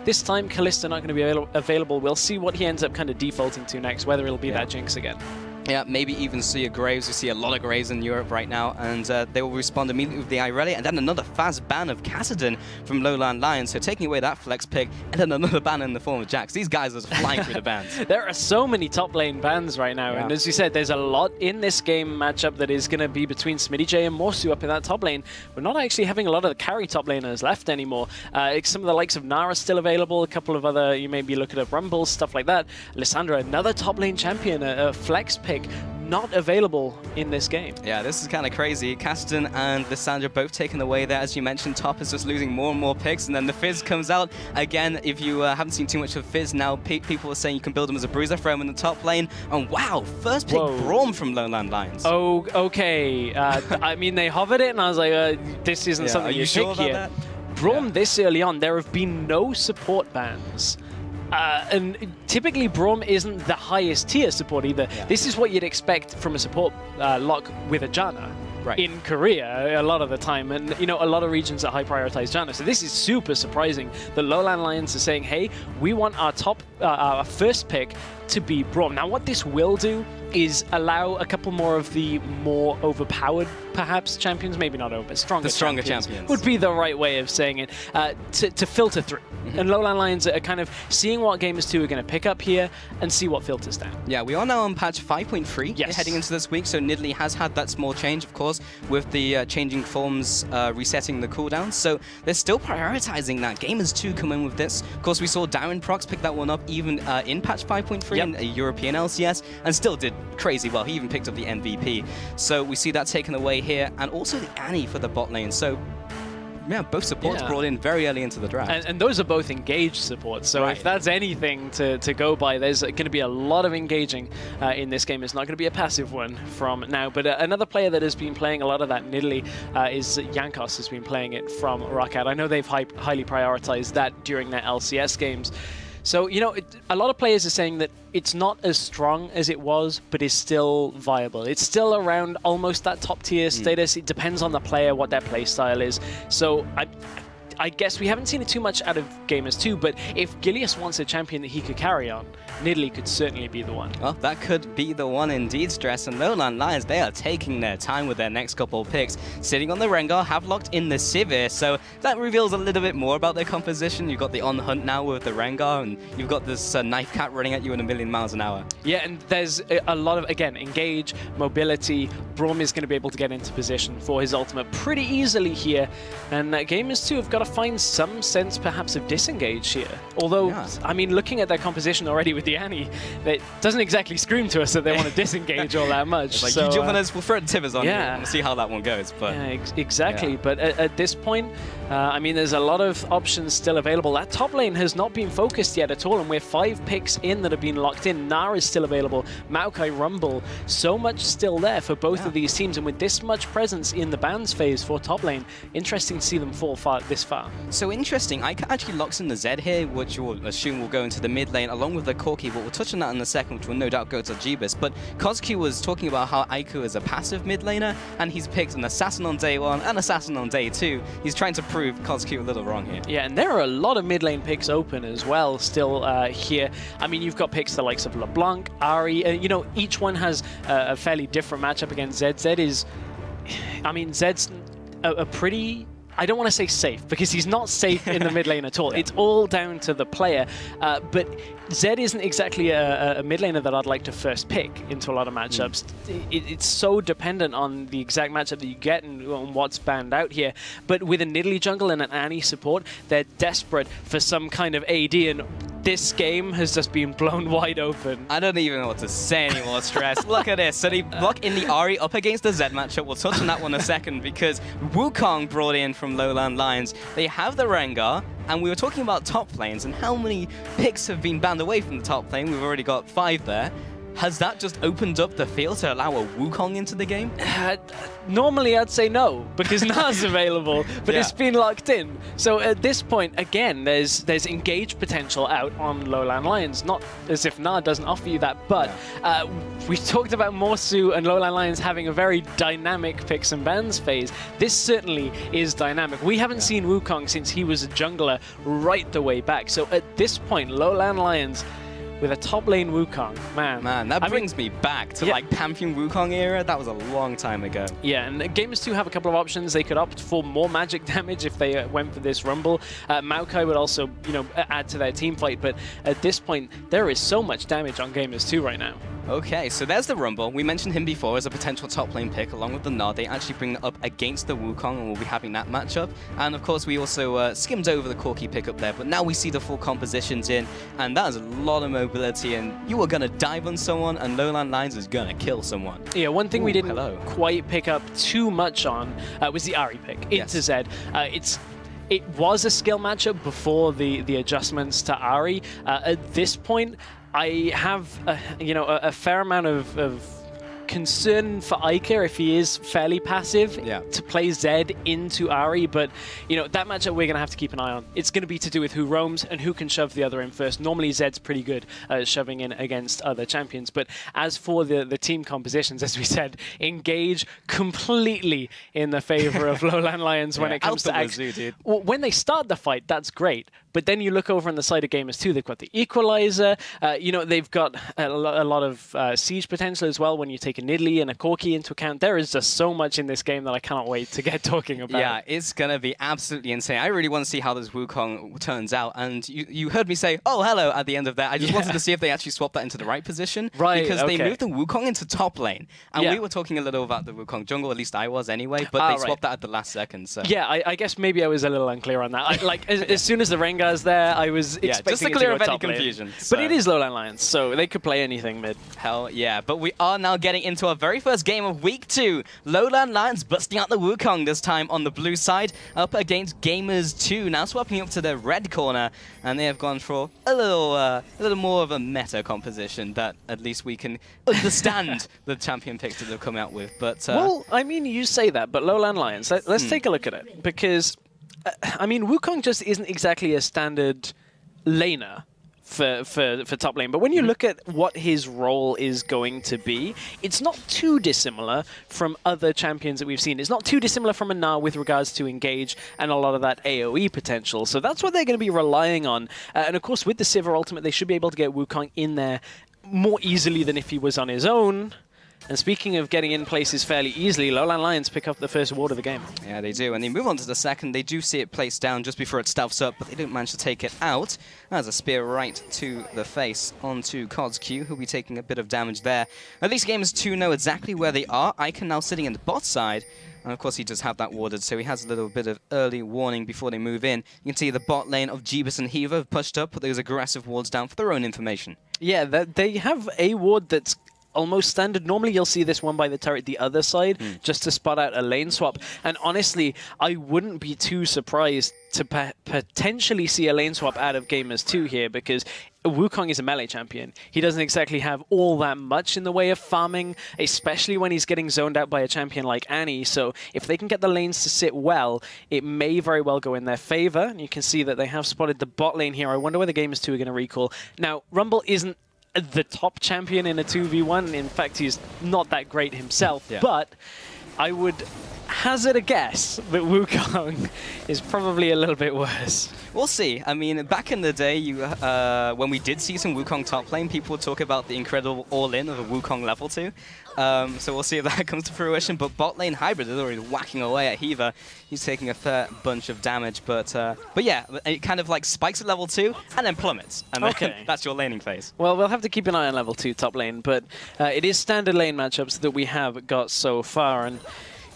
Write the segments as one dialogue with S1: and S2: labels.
S1: This time, Kalista not going to be available. We'll see what he ends up kind of defaulting to next, whether it'll be that Jinx again.
S2: Yeah, maybe even see a Graves. We see a lot of Graves in Europe right now, and they will respond immediately with the Irelia, and then another fast ban of Kassadin from LowLandLions, so taking away that flex pick, and then another ban in the form of Jax. These guys are flying through the bans.
S1: There are so many top lane bans right now, and as you said, there's a lot in this game matchup that is going to be between SmittyJ and Morsu up in that top lane. We're not actually having a lot of the carry top laners left anymore. Some of the likes of Nara still available, a couple of other, you may be looking at Rumbles, stuff like that. Lissandra, another top lane champion, a flex pick, not available in this game. Yeah,
S2: this is kind of crazy. Kassadin and Lissandra both taken away there. As you mentioned, top is just losing more and more picks, and then the Fizz comes out. Again, if you haven't seen too much of Fizz now, people are saying you can build him as a bruiser, throw him in the top lane, and wow, first pick Braum from LowLandLions.
S1: Oh, okay. I mean, they hovered it, and I was like, this isn't something you pick here. Braum this early on, there have been no support bans. And typically Braum isn't the highest tier support either. This is what you'd expect from a support lock with a Janna. In Korea a lot of the time, and you know, a lot of regions that high prioritize Janna. So this is super surprising that LowLandLions are saying, hey, we want our top, our first pick to be Braum. Now what this will do is allow a couple more of the more overpowered, perhaps, champions, maybe not over, but stronger champions would be the right way of saying it, to filter through. And LowLandLions are kind of seeing what Gamers 2 are going to pick up here and see what filters down. Yeah, we are now on patch 5.3 heading into this week, so Nidalee has had that small change, of course, with the changing forms resetting the cooldowns. So they're still prioritizing that. Gamers 2 come in with this. Of course, we saw Darren Prox pick that one up even in patch 5.3 in a European LCS, and still did crazy well. He even picked up the MVP. So we see that taken away here, and also the Annie for the bot lane. So yeah, both supports brought in very early into the draft. And those are both engaged supports, so if that's anything to go by, there's going to be a lot of engaging in this game. It's not going to be a passive one from now. But another player that has been playing a lot of that Nidalee is Jankos, has been playing it from Rockout. I know they've highly prioritized that during their LCS games. So, you know, a lot of players are saying that it's not as strong as it was, but is still viable. It's still around almost that top tier status. It depends on the player, what their play style is. So I guess we haven't seen it too much out of Gamers 2, but if Gilius wants a champion that he could carry on, Nidalee could certainly be the one. Well, that could be the one indeed, Stress. And LowLandLions, they are taking their time with their next couple of picks. Sitting on the Rengar, have locked in the Sivir, so that reveals a little bit more about their composition. You've got the On Hunt now with the Rengar, and you've got this Knife Cat running at you in 1,000,000 miles an hour. Yeah, and there's a lot of, again, engage, mobility. Braum is going to be able to get into position for his ultimate pretty easily here. And Gamers 2 have got to find some sense perhaps of disengage here. Although, I mean, looking at their composition already with the Annie, it doesn't exactly scream to us that they want to disengage all that much. Like, so, you jump on us, we'll throw Tivers on you and see how that one goes. But exactly. But at this point, I mean, there's a lot of options still available. That top lane has not been focused yet at all, and we're 5 picks in that have been locked in. Nara is still available, Maokai, Rumble, so much still there for both of these teams, and with this much presence in the bans phase for top lane, interesting to see them fall this far. So interesting, Ica actually locks in the Zed here, which we'll assume will go into the mid lane along with the Corki, but we'll touch on that in a second, which will no doubt go to Jeebus. But Kozuki was talking about how Ica is a passive mid laner, and he's picked an Assassin on day 1 and Assassin on day 2. He's trying to prove Kozuki a little wrong here. Yeah, and there are a lot of mid lane picks open as well still here. I mean, you've got picks the likes of LeBlanc, Ahri, you know, each one has a fairly different matchup against Zed. Zed is, I mean, Zed's a pretty, I don't want to say safe, because he's not safe in the mid lane at all. It's all down to the player. But Zed isn't exactly a mid laner that I'd like to first pick into a lot of matchups. It's so dependent on the exact matchup that you get and on what's banned out here. But with a Nidalee jungle and an Annie support, they're desperate for some kind of AD, and this game has just been blown wide open. I don't even know what to say anymore, Stress. Look at this. So they block in the Ahri up against the Zed matchup. We'll touch on that one in a second, because Wukong brought in from LowLandLions. They have the Rengar, and we were talking about top lanes and how many picks have been banned away from the top lane. We've already got 5 there.
S2: Has that just opened up the field to allow a Wukong into the game?
S1: Normally I'd say no, because Na's available, but it's been locked in. So at this point, again, there's engaged potential out on LowLandLions. Not as if Na doesn't offer you that, but we talked about Morsu and LowLandLions having a very dynamic picks and bans phase. This certainly is dynamic. We haven't seen Wukong since he was a jungler right the way back. So at this point, LowLandLions with a top lane Wukong, man.
S2: That brings me back to like Pantheon Wukong era. That was a long time ago.
S1: Yeah, and Gamers 2 have a couple of options. They could opt for more magic damage if they went for this Rumble. Maokai would also, you know, add to their team fight, but at this point, there is so much damage on Gamers 2 right now.
S2: Okay, so there's the Rumble. We mentioned him before as a potential top lane pick, along with the Nod. They actually bring that up against the Wukong, and we'll be having that matchup. And of course, we also skimmed over the Corki pick up there, but now we see the full compositions in, and that is a lot of mobility, and you are going to dive on someone, and LowLandLions is going to kill someone. Yeah,
S1: one thing we didn't quite pick up too much on was the Ahri pick into Zed. It was a skill matchup before the adjustments to Ahri. At this point, I have a fair amount of concern for Iker if he is fairly passive to play Zed into Ahri, but you know that matchup we're going to have to keep an eye on. It's going to be to do with who roams and who can shove the other in first. Normally Zed's pretty good at shoving in against other champions, but as for the team compositions, as we said, engage completely in the favor of LowLandLions when it comes to when they start the fight, that's great. But then you look over on the side of Gamers 2, they've got the Equalizer, you know, they've got a lot of siege potential as well when you take a Nidalee and a Corki into account. There is just so much in this game that I cannot wait to get talking about.
S2: Yeah, it's going to be absolutely insane. I really want to see how this Wukong turns out. And you heard me say, oh, hello, at the end of that. I just wanted to see if they actually swapped that into the right position.
S1: Right,
S2: because they moved the Wukong into top lane. And we were talking a little about the Wukong jungle, at least I was anyway, but they swapped that at the last second. So.
S1: Yeah, I guess maybe I was a little unclear on that. As soon as the Rengar's there, I was expecting
S2: just to clear up any confusion.
S1: But it is LowLandLions, so they could play anything mid.
S2: Hell yeah, but we are now getting into our very first game of week 2. LowLandLions busting out the Wukong this time on the blue side, up against Gamers 2, now swapping up to the red corner, and they have gone for a little more of a meta composition that at least we can understand the champion picks that they've come out with. But
S1: well, I mean, you say that, but LowLandLions, let's take a look at it, because I mean, Wukong just isn't exactly a standard laner for top lane. But when you look at what his role is going to be, it's not too dissimilar from other champions that we've seen. It's not too dissimilar from a Na with regards to engage and a lot of that AoE potential. So that's what they're going to be relying on. And of course, with the Sivir ultimate, they should be able to get Wukong in there more easily than if he was on his own. And speaking of getting in places fairly easily, LowLandLions pick up the first ward of the game. Yeah,
S2: they do. And they move on to the second. They do see it placed down just before it stuffs up, but they don't manage to take it out. That's a spear right to the face onto CodsQ, who'll be taking a bit of damage there. At least Gamers 2 know exactly where they are. Iken now sitting in the bot side. And of course, he does have that warded, so he has a little bit of early warning before they move in. You can see the bot lane of Jeebus and Hiva have pushed up, put those aggressive wards down for their own information.
S1: Yeah, they have a ward that's almost standard. Normally you'll see this one by the turret the other side just to spot out a lane swap. And honestly, I wouldn't be too surprised to potentially see a lane swap out of Gamers 2 here, because Wukong is a melee champion. He doesn't exactly have all that much in the way of farming, especially when he's getting zoned out by a champion like Annie. So if they can get the lanes to sit well, it may very well go in their favor. And you can see that they have spotted the bot lane here. I wonder whether Gamers 2 are going to recall. Now, Rumble isn't the top champion in a 2v1. In fact, he's not that great himself, but I would hazard a guess that Wukong is probably a little bit worse.
S2: We'll see. I mean, back in the day, when we did see some Wukong top lane, people would talk about the incredible all-in of a Wukong level 2. So we'll see if that comes to fruition. But bot lane hybrid is already whacking away at Hiva. He's taking a fair bunch of damage, but yeah, it kind of like spikes at level 2 and then plummets, and then that's your laning phase.
S1: Well, we'll have to keep an eye on level 2 top lane, but it is standard lane matchups that we have got so far, and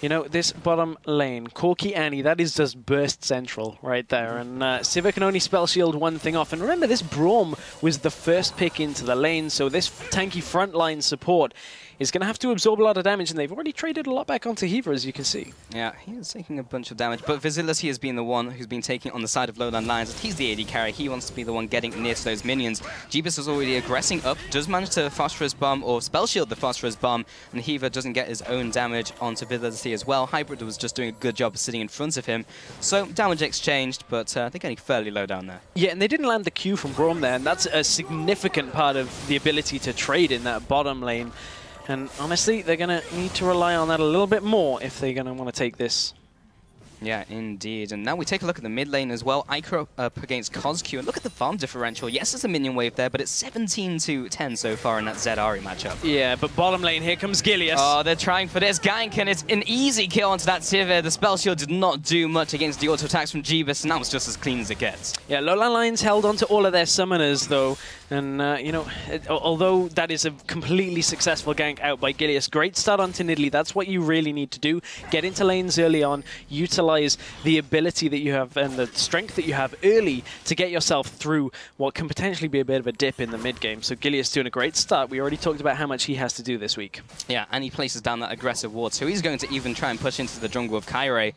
S1: you know, this bottom lane, Corki Annie, that is just burst central right there. And Sivir can only spell shield one thing off. And remember, this Braum was the first pick into the lane, so this tanky frontline support is going to have to absorb a lot of damage, and they've already traded a lot back onto Hiva, as you can see.
S2: Yeah, he is taking a bunch of damage, but Visility has been the one who's been taking on the side of LowLandLions. He's the AD carry. He wants to be the one getting near to those minions. Jeebus is already aggressing up, does manage to Phosphorus Bomb or Spell Shield the Phosphorus Bomb, and Hiva doesn't get his own damage onto Visility as well. Hybrid was just doing a good job of sitting in front of him. So damage exchanged, but they're getting fairly low down there.
S1: Yeah, and they didn't land the Q from Braum there, and that's a significant part of the ability to trade in that bottom lane. And honestly, they're going to need to rely on that a little bit more if they're going to want to take this.
S2: Yeah, indeed. And now we take a look at the mid lane as well. Iker up against CosQ, and look at the farm differential. Yes, there's a minion wave there, but it's 17 to 10 so far in that Zed-Ahri matchup.
S1: Yeah, but bottom lane, here comes Gilius.
S2: Oh, they're trying for this gank, and it's an easy kill onto that Sivir. The spell shield did not do much against the auto attacks from Jeebus, and that was just as clean as it gets.
S1: Yeah, LowLandLions held onto all of their summoners, though. And, you know, although that is a completely successful gank out by Gilius, great start onto Nidalee. That's what you really need to do. Get into lanes early on, utilize the ability that you have and the strength that you have early to get yourself through what can potentially be a bit of a dip in the mid game. So Gilius doing a great start. We already talked about how much he has to do this week.
S2: Yeah, and he places down that aggressive ward, so he's going to even try and push into the jungle of Kairi.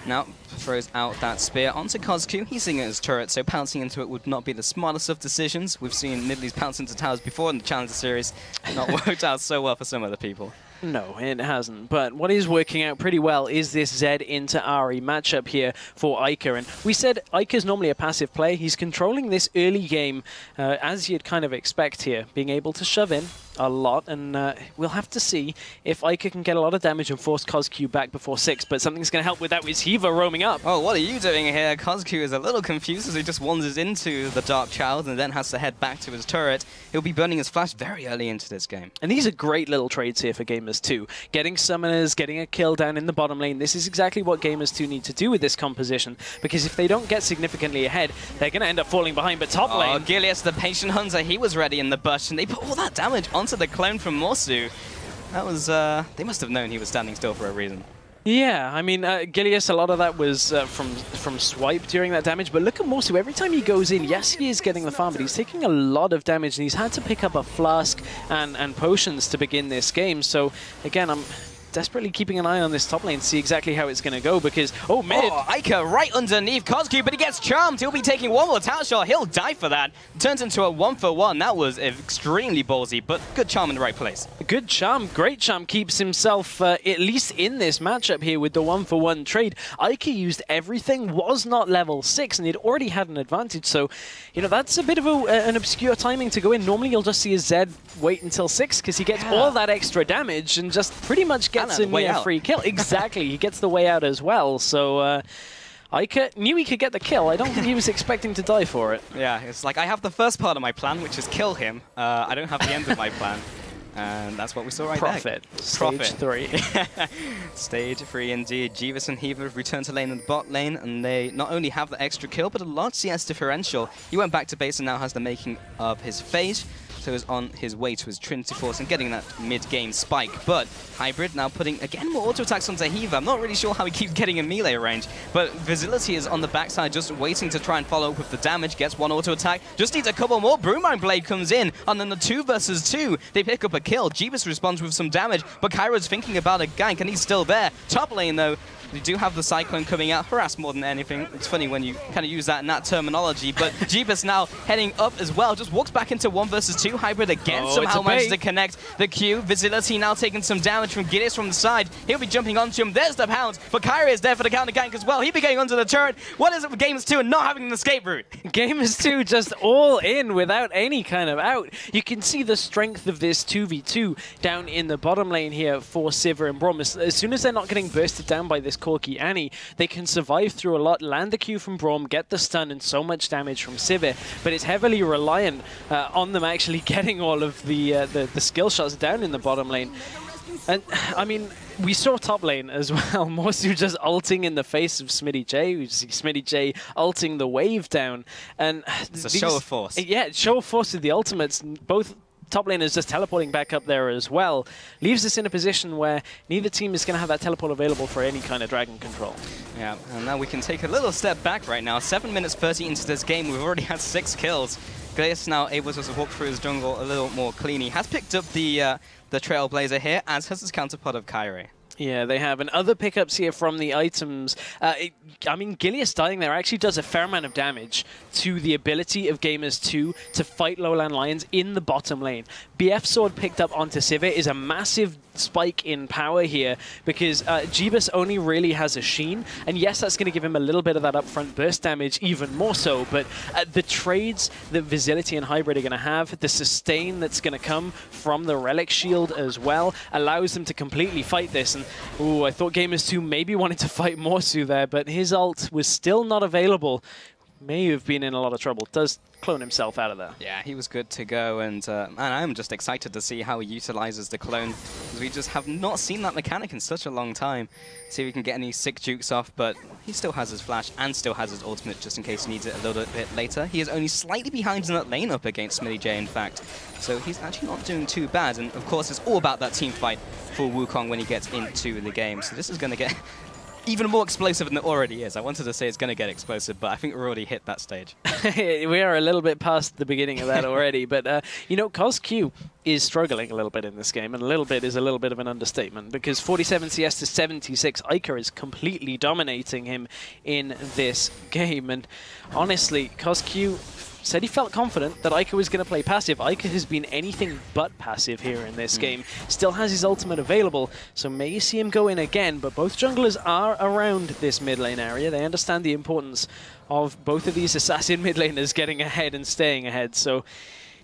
S2: Now throws out that spear onto CosQ. He's seeing it as turret, so pouncing into it would not be the smartest of decisions. We've seen Nidalee's pounce into towers before in the Challenger Series. Not worked out so well for some other people.
S1: No, it hasn't. But what is working out pretty well is this Zed into Ahri matchup here for Iker. And we said Iker's normally a passive play. He's controlling this early game as you'd kind of expect here, being able to shove in a lot, and we'll have to see if Iker can get a lot of damage and force CosQ back before 6, but something's going to help with that with Hiva roaming up.
S2: Oh, what are you doing here? CosQ is a little confused as he just wanders into the Dark Child and then has to head back to his turret. He'll be burning his flash very early into this game.
S1: And these are great little trades here for Gamers 2. Getting summoners, getting a kill down in the bottom lane, this is exactly what Gamers 2 need to do with this composition, because if they don't get significantly ahead, they're going to end up falling behind. But top lane...
S2: Oh, Gilius, the patient hunter, he was ready in the bush, and they put all that damage onto the clone from Morsu. That was, they must have known he was standing still for a reason.
S1: Yeah, I mean, Gilius, a lot of that was from swipe during that damage, but look at Morsu. Every time he goes in, yes, he is getting the farm, but he's taking a lot of damage, and he's had to pick up a flask and potions to begin this game. So, again, I'm desperately keeping an eye on this top lane to see exactly how it's going to go, because, oh, mid!
S2: Oh, Iker right underneath CosQ, but he gets charmed. He'll be taking one more tower shot. He'll die for that. Turns into a 1-for-1. That was extremely ballsy, but good charm in the right place.
S1: Good charm, great charm, keeps himself at least in this matchup here with the 1-for-1 trade. Iker used everything, was not level 6, and he'd already had an advantage, so, you know, that's a bit of an obscure timing to go in. Normally you'll just see a Zed wait until 6, because he gets all that extra damage and just pretty much gets a near free kill. Exactly, he gets the way out as well, so Iker knew he could get the kill. I don't think he was expecting to die for it.
S2: Yeah, it's like, I have the first part of my plan, which is kill him. I don't have the end of my plan. And that's what we saw right there.
S1: Stage 3.
S2: Stage 3 indeed. Jeebus and Hiva have returned to lane in the bot lane, and they not only have the extra kill, but a large CS differential. He went back to base and now has the making of his phase. So is on his way to his Trinity Force and getting that mid-game spike. But Hybrid now putting, again, more auto-attacks onto Hiva. I'm not really sure how he keeps getting in melee range, but Visility is on the backside just waiting to try and follow up with the damage. Gets one auto-attack, just needs a couple more. Broomine Blade comes in, and then the 2 versus 2, they pick up a kill. Jeebus responds with some damage, but Kairo's thinking about a gank, and he's still there. Top lane, though, we do have the Cyclone coming out, harass more than anything. It's funny when you kind of use that in that terminology, but Jeebus now heading up as well, just walks back into 1 versus 2. Hybrid again somehow manages to connect the Q. Visility now taking some damage from Gilius from the side. He'll be jumping onto him. There's the pounce, but Kairi is there for the counter gank as well. He'll be going onto the turret. What is it with Gamers 2 and not having an escape route?
S1: Gamers 2 just all in without any kind of out. You can see the strength of this 2v2 down in the bottom lane here for Sivir and Braum. As soon as they're not getting bursted down by this Corki Annie, they can survive through a lot, land the Q from Braum, get the stun and so much damage from Sivir, but it's heavily reliant on them actually getting all of the skill shots down in the bottom lane. And, I mean, we saw top lane as well. Morsu just ulting in the face of Smitty J. We see Smitty J ulting the wave down. And
S2: it's a show of force.
S1: Yeah, show of force with the ultimates. Both top lane is just teleporting back up there as well. Leaves us in a position where neither team is going to have that teleport available for any kind of dragon control.
S2: Yeah, and now we can take a little step back right now. 7 minutes 30 into this game, we've already had 6 kills. Galeus now able to walk through his jungle a little more clean. He has picked up the Trailblazer here, as has his counterpart of Kyrie.
S1: Yeah, they have. And other pickups here from the items. I mean, Gilius dying there actually does a fair amount of damage to the ability of Gamers2 to fight LowLandLions in the bottom lane. BF Sword picked up onto Sivir is a massive spike in power here because Jeebus only really has a Sheen. And yes, that's going to give him a little bit of that upfront burst damage, even more so. But the trades that Visility and Hybrid are going to have, the sustain that's going to come from the Relic Shield as well, allows them to completely fight this. And ooh, I thought Gamers2 maybe wanted to fight Morsu there, but his ult was still not available. May have been in a lot of trouble. Does clone himself out of there.
S2: Yeah, he was good to go, and I'm just excited to see how he utilizes the clone, because we just have not seen that mechanic in such a long time. See if we can get any sick jukes off, but he still has his flash and still has his ultimate just in case he needs it a little bit later. He is only slightly behind in that lane up against Smitty J, in fact, so he's actually not doing too bad, and of course it's all about that team fight for Wukong when he gets into the game, so this is going to get even more explosive than it already is. I wanted to say it's going to get explosive, but I think we're already hit that stage.
S1: We are a little bit past the beginning of that already, but you know, CosQ is struggling a little bit in this game, and a little bit is a little bit of an understatement, because 47 CS to 76, Iker is completely dominating him in this game, and honestly, CosQ said he felt confident that Iker was going to play passive. Iker has been anything but passive here in this game. Still has his ultimate available, so may you see him go in again, but both junglers are around this mid lane area. They understand the importance of both of these assassin mid laners getting ahead and staying ahead, so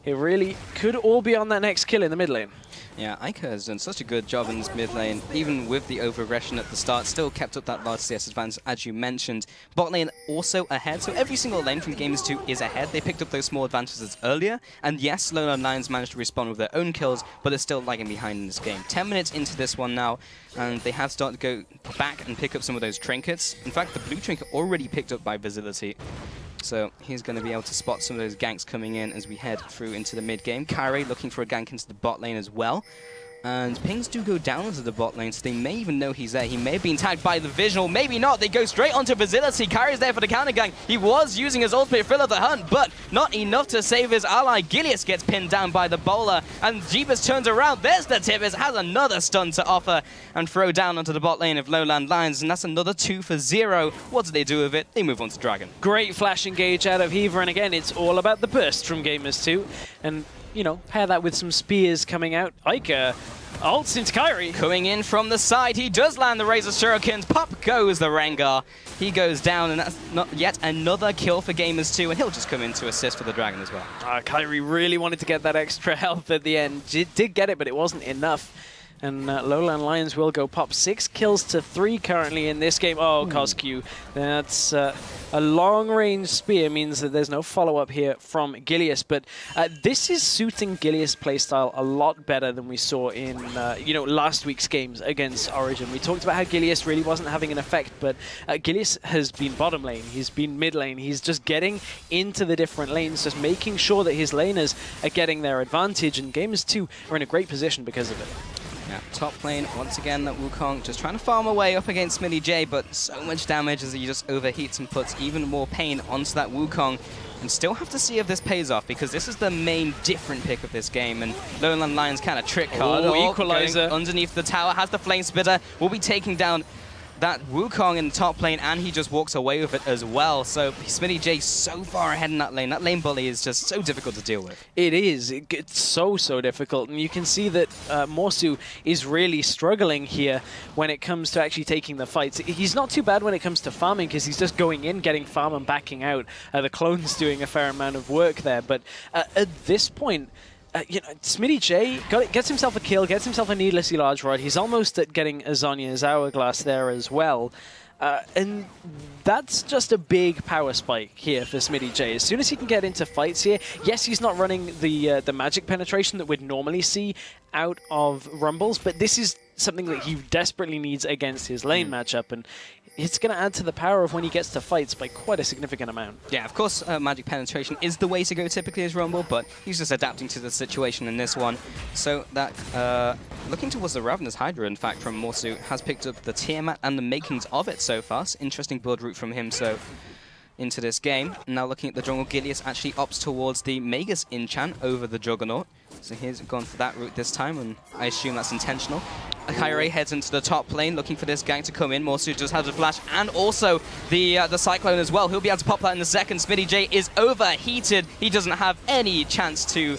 S1: it really could all be on that next kill in the mid lane.
S2: Yeah, Iker has done such a good job in this mid lane, even with the over-aggression at the start, still kept up that large CS advantage, as you mentioned. Bot lane also ahead, so every single lane from Gamers2 is ahead. They picked up those small advantages earlier, and yes, LowLandLions managed to respond with their own kills, but they're still lagging behind in this game. 10 minutes into this one now, and they have started to go back and pick up some of those trinkets. In fact, the blue trinket already picked up by Visility. So he's going to be able to spot some of those ganks coming in as we head through into the mid-game. Kyrie looking for a gank into the bot lane as well. And pings do go down into the bot lane, so they may even know he's there. He may have been tagged by the visual, maybe not. They go straight onto Visility. Kyrie's there for the counter gank. He was using his ultimate fill of the hunt, but not enough to save his ally. Gilius gets pinned down by the bowler, and Jeebus turns around. There's the Tibbers, has another stun to offer, and throw down onto the bot lane of LowLandLions, and that's another 2 for 0. What do they do with it? They move on to Dragon.
S1: Great flash engage out of Heaver, and again, it's all about the burst from Gamers2. And, you know, pair that with some spears coming out. Iker ults into Kyrie.
S2: Coming in from the side, he does land the Razor Shurikens. Pop goes the Rengar. He goes down, and that's not yet another kill for Gamers2, and he'll just come in to assist for the Dragon as well.
S1: Kyrie really wanted to get that extra health at the end. Did get it, but it wasn't enough. And LowLandLions will go pop 6 kills to 3 currently in this game. Oh, CosQ. That's a long-range spear, means that there's no follow-up here from Gilius. But this is suiting Gilius' playstyle a lot better than we saw in you know, last week's games against Origin. We talked about how Gilius really wasn't having an effect, but Gilius has been bottom lane, he's been mid lane, he's just getting into the different lanes, just making sure that his laners are getting their advantage, and Gamers2 are in a great position because of it.
S2: Yeah, top lane, once again, that Wukong just trying to farm away up against Smitty J, but so much damage as he just overheats and puts even more pain onto that Wukong. And still have to see if this pays off, because this is the main different pick of this game, and LowLandLions kind of trick card.
S1: Equalizer.
S2: Underneath the tower, has the Flame Spitter, will be taking down that Wukong in the top lane, and he just walks away with it as well. So Smitty J so far ahead in that lane. That lane bully is just so difficult to deal with.
S1: It is. It's so difficult. And you can see that Morsu is really struggling here when it comes to actually taking the fights. He's not too bad when it comes to farming, because he's just going in, getting farm and backing out. The clone's doing a fair amount of work there. But at this point, you know, Smitty J gets himself a kill, gets himself a needlessly large rod. He's almost at getting Azonia's hourglass there as well. And that's just a big power spike here for Smitty J. As soon as he can get into fights here, yes, he's not running the magic penetration that we'd normally see out of Rumbles, but this is something that he desperately needs against his lane matchup. And it's going to add to the power of when he gets to fights by quite a significant amount.
S2: Yeah, of course, magic penetration is the way to go typically as Rumble, but he's just adapting to the situation in this one. So that, looking towards the Ravenous Hydra, in fact, from Morsu, has picked up the Tiamat and the makings of it so far. So interesting build route from him, so into this game. Now looking at the jungle, Gilius actually opts towards the Magus enchant over the Juggernaut. So he's gone for that route this time, and I assume that's intentional. Kyrie heads into the top lane, looking for this gang to come in. Morsu just has a flash, and also the Cyclone as well. He'll be able to pop that in a second. Smitty J is overheated. He doesn't have any chance to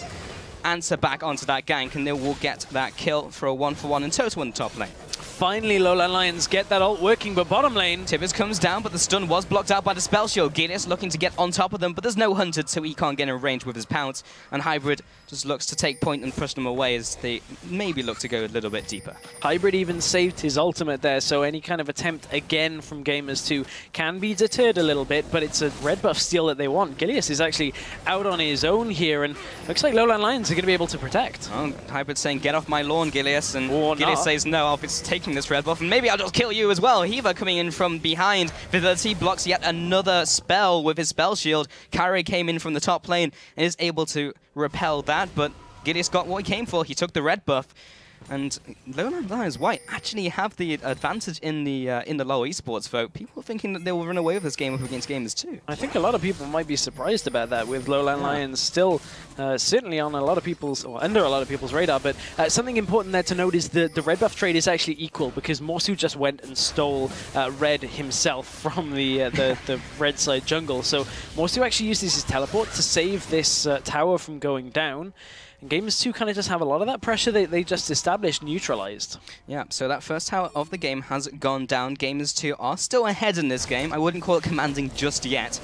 S2: answer back onto that gank, and they will get that kill for a 1-for-1 in total in the top lane.
S1: Finally, LowLandLions get that ult working, but bottom lane...
S2: Tibbers comes down, but the stun was blocked out by the spell shield. Gilius looking to get on top of them, but there's no hunted, so he can't get in range with his pounce. And Hybrid just looks to take point and push them away as they maybe look to go a little bit deeper.
S1: Hybrid even saved his ultimate there, so any kind of attempt again from Gamers 2 can be deterred a little bit, but it's a red buff steal that they want. Gilius is actually out on his own here, and looks like LowLandLions are going to be able to protect.
S2: Oh, Hybrid saying, get off my lawn, Gilius, and
S1: or
S2: Gilius
S1: not.
S2: says, no, I'll be taking this red buff, and maybe I'll just kill you as well. Hiva coming in from behind. Vitality blocks yet another spell with his spell shield. Kyrie came in from the top lane and is able to repel that, but Gilius got what he came for. He took the red buff. And LowLandLions White actually have the advantage in the low esports vote. People are thinking that they will run away with this game up against Gamers 2.
S1: I think a lot of people might be surprised about that, with LowLandLions still certainly on a lot of people's, or under a lot of people's radar. But something important there to note is the red buff trade is actually equal, because Morsu just went and stole red himself from the red side jungle. So Morsu actually uses his teleport to save this tower from going down. And Gamers 2 kind of just have a lot of that pressure they just established, neutralized.
S2: Yeah, so that first tower of the game has gone down. Gamers 2 are still ahead in this game. I wouldn't call it commanding just yet,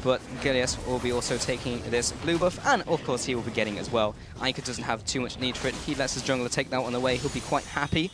S2: but Gilius will be also taking this blue buff, and of course he will be getting it as well. Ica doesn't have too much need for it. He lets his jungler take that one away. He'll be quite happy.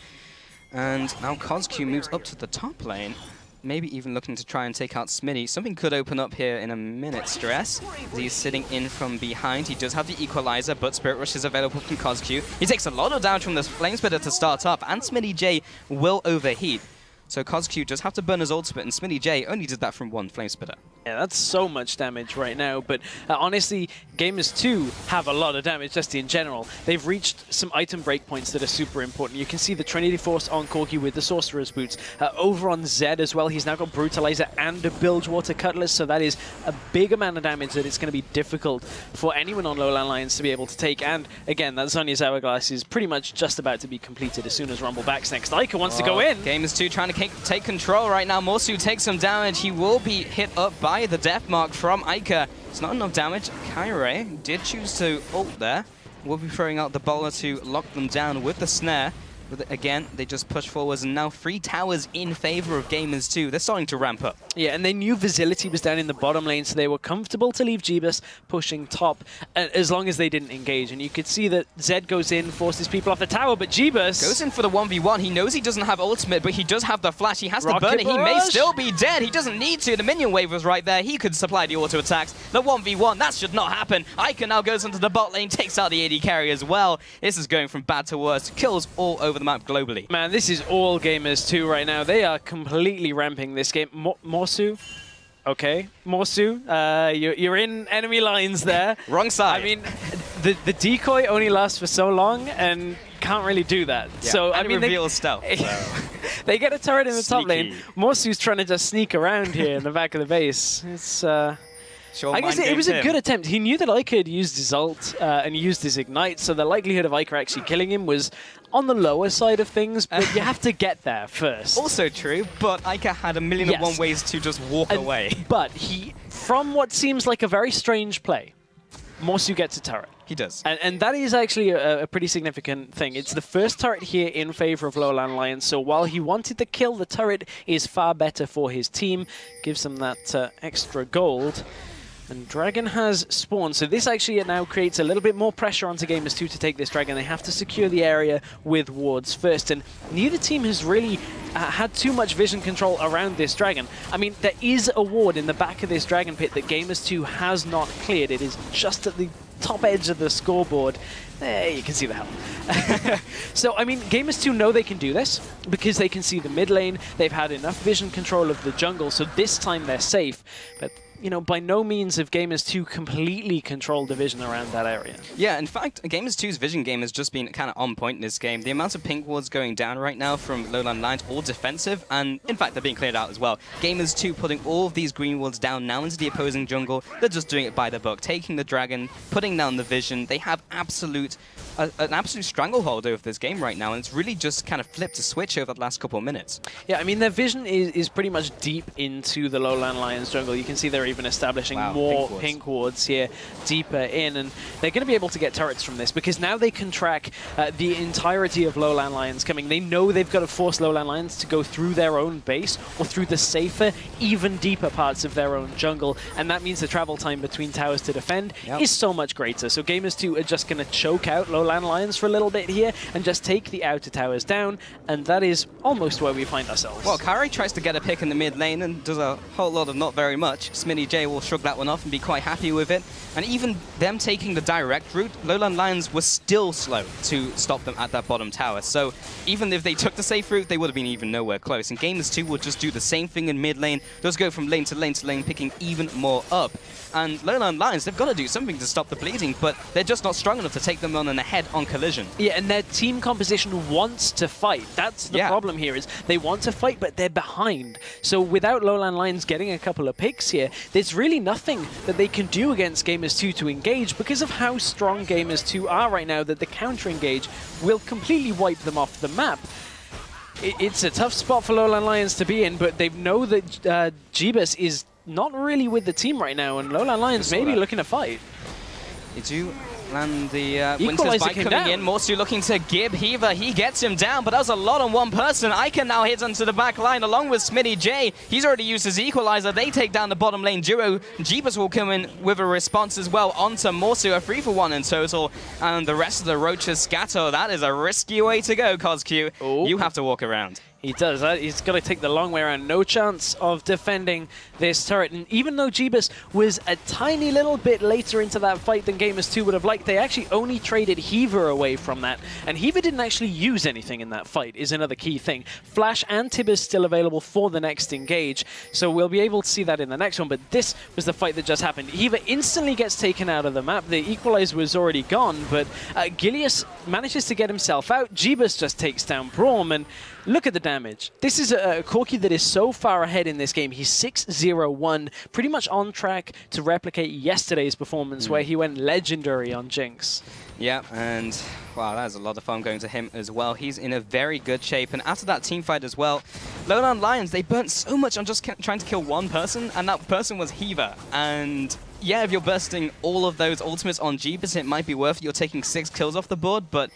S2: And now CosQ moves up to the top lane. Maybe even looking to try and take out Smitty. Something could open up here in a minute, Stress. He's sitting in from behind. He does have the Equalizer, but Spirit Rush is available from CosQ. He takes a lot of damage from the Flame Spitter to start off, and Smitty J will overheat. So CosQ does have to burn his ultimate, and Smitty J only did that from one Flame Spitter.
S1: Yeah, that's so much damage right now, but honestly, Gamers 2 have a lot of damage just in general. They've reached some item breakpoints that are super important. You can see the Trinity Force on Corki with the Sorcerer's Boots. Over on Zed as well, he's now got Brutalizer and a Bilgewater Cutlass, so that is a big amount of damage that it's going to be difficult for anyone on LowLandLions to be able to take. And again, that Zhonya's Hourglass is pretty much just about to be completed as soon as Rumble backs next. Ica wants to go in.
S2: Gamers 2 trying to take control right now. Morsu takes some damage. He will be hit up by the death mark from Ica. It's not enough damage. Kyrie did choose to ult there. We'll be throwing out the bowler to lock them down with the snare. But again, they just push forwards, and now 3 towers in favor of Gamers 2. They're starting to ramp up.
S1: Yeah, and they knew Visility was down in the bottom lane, so they were comfortable to leave Jeebus pushing top as long as they didn't engage. And you could see that Zed goes in, forces people off the tower, but Jeebus
S2: goes in for the 1v1. He knows he doesn't have ultimate, but he does have the flash. He has to burn it. He may still be dead. He doesn't need to. The minion wave was right there. He could supply the auto attacks. The 1v1, that should not happen. Ica now goes into the bot lane, takes out the AD carry as well. This is going from bad to worse. Kills all over the map globally.
S1: Man, this is all Gamers 2 right now. They are completely ramping this game. Morsu. Okay, Morsu, you're in enemy lines there.
S2: Wrong side.
S1: I mean, the decoy only lasts for so long and can't really do that.
S2: Yeah,
S1: so
S2: and
S1: I mean,
S2: reveals stealth.
S1: They get a turret in the top lane. Morsu's trying to just sneak around here in the back of the base. It's
S2: Sure,
S1: I guess it was a good attempt. He knew that Ica had used his ult and used his ignite, so the likelihood of Ica actually killing him was on the lower side of things, but you have to get there first.
S2: Also true, but Ica had a million and one ways to just walk away.
S1: But he, from what seems like a very strange play, Morsu gets a turret.
S2: He does.
S1: And that is actually a pretty significant thing. It's the first turret here in favor of LowLandLions, so while he wanted the kill, the turret is far better for his team, gives them that extra gold. And Dragon has spawned, so this actually now creates a little bit more pressure onto Gamers2 to take this Dragon. They have to secure the area with wards first, and neither team has really had too much vision control around this Dragon. I mean, there is a ward in the back of this Dragon pit that Gamers2 has not cleared. It is just at the top edge of the scoreboard. There, you can see the help. So, I mean, Gamers2 know they can do this because they can see the mid lane. They've had enough vision control of the jungle, so this time they're safe. But you know, by no means have Gamers2 completely controlled the vision around that area.
S2: Yeah, in fact, Gamers2's vision game has just been kind of on point in this game. The amount of pink wards going down right now from LowLandLions, all defensive, and in fact, they're being cleared out as well. Gamers2 putting all of these green wards down now into the opposing jungle. They're just doing it by the book, taking the Dragon, putting down the vision. They have an absolute stranglehold over this game right now, and it's really just kind of flipped a switch over the last couple of minutes.
S1: Yeah, I mean, their vision is pretty much deep into the LowLandLions jungle. You can see they're even establishing more pink wards here deeper in, and they're going to be able to get turrets from this because now they can track the entirety of LowLandLions coming. They know they've got to force LowLandLions to go through their own base or through the safer, even deeper parts of their own jungle, and that means the travel time between towers to defend is so much greater. So Gamers2 are just going to choke out LowLandLions for a little bit here and just take the outer towers down, and that is almost where we find ourselves.
S2: Well, Kari tries to get a pick in the mid lane and does a whole lot of not very much. Smitty J will shrug that one off and be quite happy with it. And even them taking the direct route, LowLandLions was still slow to stop them at that bottom tower. So even if they took the safe route, they would have been even nowhere close. And Gamers2 will just do the same thing in mid lane, just go from lane to lane to lane, picking even more up. And LowLandLions, they've got to do something to stop the bleeding, but they're just not strong enough to take them on in a head-on collision.
S1: Yeah, and their team composition wants to fight. That's the problem here, is they want to fight, but they're behind. So without LowLandLions getting a couple of picks here, there's really nothing that they can do against Gamers2 to engage because of how strong Gamers2 are right now, that the counter-engage will completely wipe them off the map. It's a tough spot for LowLandLions to be in, but they know that Jeebus is not really with the team right now, and LowLandLions may be looking to fight.
S2: They do land the Winter's Bite coming in. Morsu looking to Gib Heaver. He gets him down, but that was a lot on one person. Ica now hits onto the back line along with Smitty J. He's already used his equalizer. They take down the bottom lane duo. Jeebus will come in with a response as well onto Morsu. A 3-for-1 in total. And the rest of the Roaches scatter. That is a risky way to go, CosQ. You have to walk around.
S1: He does. He's got to take the long way around. No chance of defending this turret. And even though Jeebus was a tiny little bit later into that fight than Gamers2 would have liked, they actually only traded Heaver away from that. And Heaver didn't actually use anything in that fight, is another key thing. Flash and Tibbers still available for the next engage, so we'll be able to see that in the next one. But this was the fight that just happened. Heaver instantly gets taken out of the map. The equalizer was already gone, but Gilius manages to get himself out. Jeebus just takes down Braum, and look at the damage. This is a Corki that is so far ahead in this game. He's 6-0-1, pretty much on track to replicate yesterday's performance where he went legendary on Jinx.
S2: Yeah, and wow, that was a lot of fun going to him as well. He's in a very good shape, and after that team fight as well, LowLandLions, they burnt so much on just trying to kill one person, and that person was Heaver. And yeah, if you're bursting all of those ultimates on Jeebus, it might be worth it. You're taking 6 kills off the board, but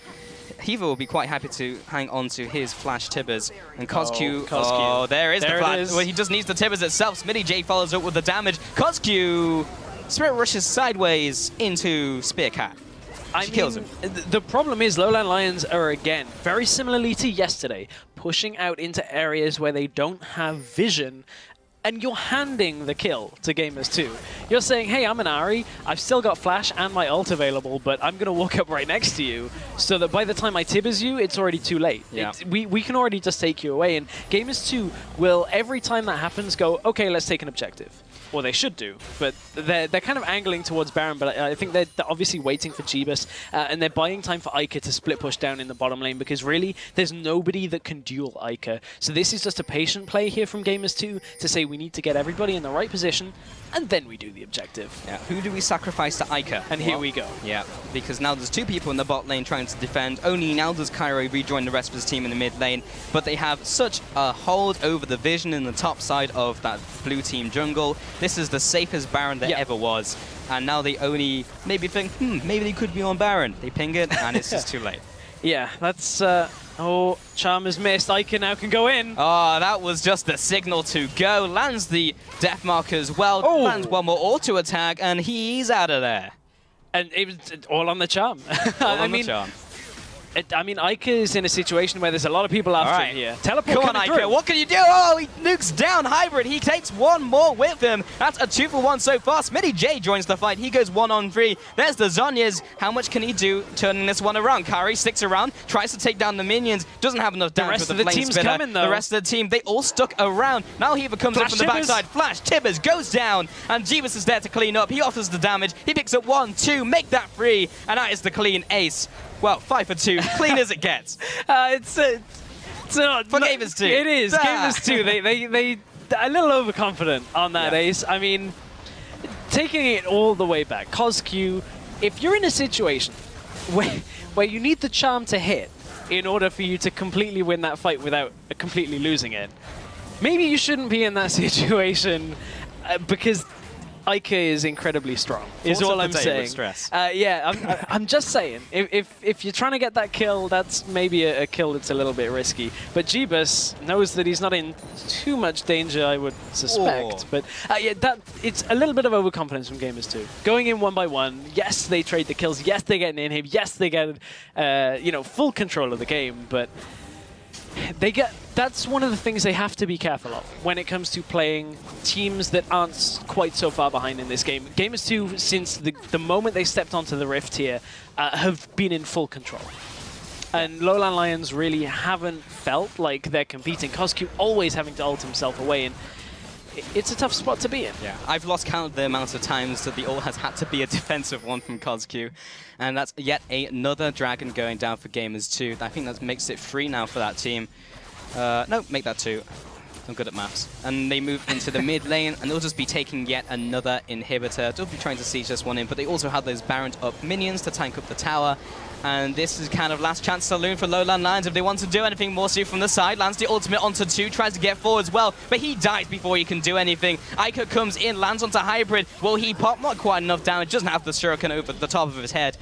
S2: Heaver will be quite happy to hang on to his Flash Tibbers. And CosQ, there is the Flash. Well, he just needs the Tibbers itself. Smitty J follows up with the damage. CosQ Spirit rushes sideways into Spearcat. She kills him.
S1: The problem is LowLandLions are, again, very similarly to yesterday, pushing out into areas where they don't have vision, and you're handing the kill to Gamers2. You're saying, hey, I'm an Ahri, I've still got Flash and my ult available, but I'm going to walk up right next to you, so that by the time I Tibbers you, it's already too late.
S2: Yeah.
S1: We can already just take you away, and Gamers2 will, every time that happens, go, okay, let's take an objective. Or they should do, but they're kind of angling towards Baron, but I think they're obviously waiting for Jeebus, and they're buying time for Ica to split push down in the bottom lane, because really, there's nobody that can duel Ica. So this is just a patient play here from Gamers2 to say we need to get everybody in the right position, and then we do the objective.
S2: Yeah. Who do we sacrifice to Ica?
S1: And here we go.
S2: Yeah, because now there's 2 people in the bot lane trying to defend. Only now does Cairo rejoin the rest of his team in the mid lane, but they have such a hold over the vision in the top side of that blue team jungle. This is the safest Baron there ever was, and now they only maybe think, maybe they could be on Baron. They ping it, and it's just too late.
S1: Yeah, that's... oh, Charm is missed. Ica now can go in.
S2: Oh, that was just the signal to go. Lands the death mark as well.
S1: Oh.
S2: Lands one more auto attack, and he's out of there.
S1: And it was all on the Charm.
S2: The Charm.
S1: I mean, Ica is in a situation where there's a lot of people after him here. Teleport
S2: Come on, Ica. What can you do? Oh, he nukes down Hybrid. He takes one more with him. That's a 2-for-1 so far. Smitty J joins the fight. He goes 1-on-3. There's the Zhonya's. How much can he do turning this one around? Kari sticks around, tries to take down the minions. Doesn't have enough damage with the flame
S1: team's
S2: spitter.
S1: coming, though.
S2: The rest of the team, they all stuck around. Now Heaver comes in from the backside. Flash, Tibbers goes down, and Jeebus is there to clean up. He offers the damage. He picks up 1, 2, make that 3, and that is the clean ace. Well, 5 for 2, clean as it gets.
S1: It's not
S2: for Gamers 2.
S1: It is Gamers 2. They a little overconfident on that ace. I mean, taking it all the way back, CosQ, if you're in a situation where you need the Charm to hit in order for you to completely win that fight without completely losing it, maybe you shouldn't be in that situation because Ica is incredibly strong, is all I'm saying. Yeah, I'm just saying, if you're trying to get that kill, that's maybe a kill that's a little bit risky. But Jeebus knows that he's not in too much danger, I would suspect. But yeah, it's a little bit of overconfidence from Gamers 2. Going in 1 by 1, yes, they trade the kills, yes, they get an inhib, yes, they get you know, full control of the game, but that's one of the things they have to be careful of when it comes to playing teams that aren't quite so far behind in this game. Gamers 2, since the moment they stepped onto the Rift here, have been in full control. And LowLandLions really haven't felt like they're competing. CosQ always having to ult himself away, and it's a tough spot to be in.
S2: Yeah, I've lost count of the amount of times that the ult has had to be a defensive one from CosQ. And that's yet another Dragon going down for Gamers 2. I think that makes it 3 now for that team. No, make that 2. I'm good at maths. And they move into the mid lane, and they'll just be taking yet another inhibitor. They'll be trying to siege this one in, but they also have those Baroned up minions to tank up the tower. And this is kind of last chance saloon for LowLandLions if they want to do anything. more. Morsu from the side lands the ultimate onto 2, tries to get forward as well, but he dies before he can do anything. Ica comes in, lands onto Hybrid. Will he pop? Not quite enough damage, doesn't have the shuriken over the top of his head.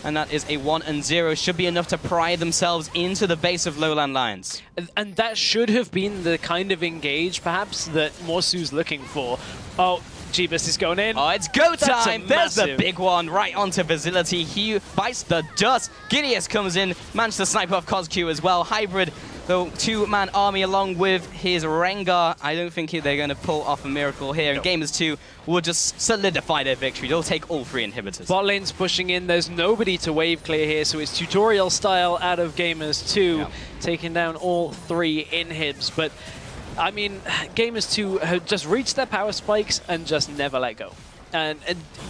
S2: And that is a 1-0. Should be enough to pry themselves into the base of LowLandLions.
S1: And that should have been the kind of engage, perhaps, that Morsu's looking for. Oh, Jeebus is going in.
S2: Oh, it's go time. There's the big one right onto Facility. He bites the dust. Gideus comes in, managed to snipe off CosQ as well. Hybrid, the 2-man army along with his Rengar. I don't think they're going to pull off a miracle here. And Gamers 2 will just solidify their victory. They'll take all 3 inhibitors.
S1: Bot lane's pushing in. There's nobody to wave clear here, so it's tutorial style out of Gamers 2, taking down all 3 inhibs. But I mean, Gamers 2 have just reached their power spikes and just never let go. And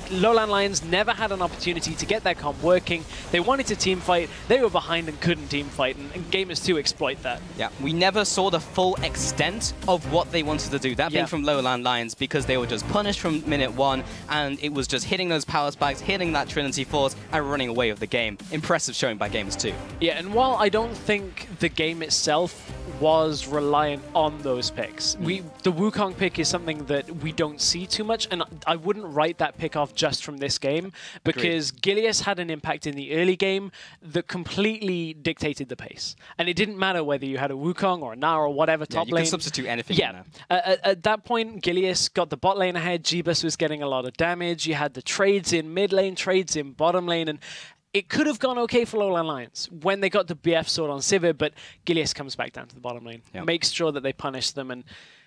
S1: LowLandLions never had an opportunity to get their comp working. They wanted to team fight. They were behind and couldn't team fight, and Gamers 2 exploit that.
S2: Yeah, we never saw the full extent of what they wanted to do. That being from LowLandLions, because they were just punished from minute 1, and it was just hitting those power spikes, hitting that Trinity Force, and running away with the game. Impressive showing by Gamers 2.
S1: Yeah, and while I don't think the game itself was reliant on those picks, the Wukong pick is something that we don't see too much, and I wouldn't write that pick off just from this game, because Gileas had an impact in the early game that completely dictated the pace. And it didn't matter whether you had a Wukong or a Nara or whatever top lane.
S2: You can substitute anything.
S1: Yeah. At that point, Gileas got the bot lane ahead. Jeebus was getting a lot of damage. You had the trades in mid lane, trades in bottom lane, and it could have gone okay for LowLandLions when they got the BF sword on Sivir, but Gileas comes back down to the bottom lane, makes sure that they punish them, and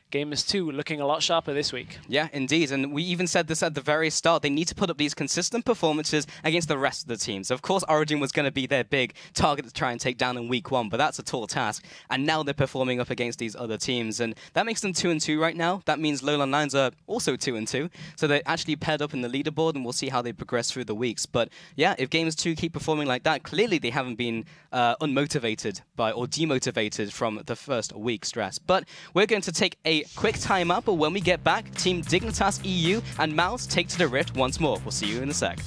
S1: Gamers 2 looking a lot sharper this week. Yeah,
S2: indeed. And we even said this at the very start. They need to put up these consistent performances against the rest of the teams. Of course, Origin was going to be their big target to try and take down in week 1, but that's a tall task. And now they're performing up against these other teams. And that makes them 2-2 right now. That means LowLandLions are also 2-2. So they're actually paired up in the leaderboard, and we'll see how they progress through the weeks. But yeah, if Gamers 2 keep performing like that, clearly they haven't been unmotivated by or demotivated from the first week stress. But we're going to take a quick time out, but when we get back, Team Dignitas EU and Mouse take to the Rift once more. We'll see you in a sec.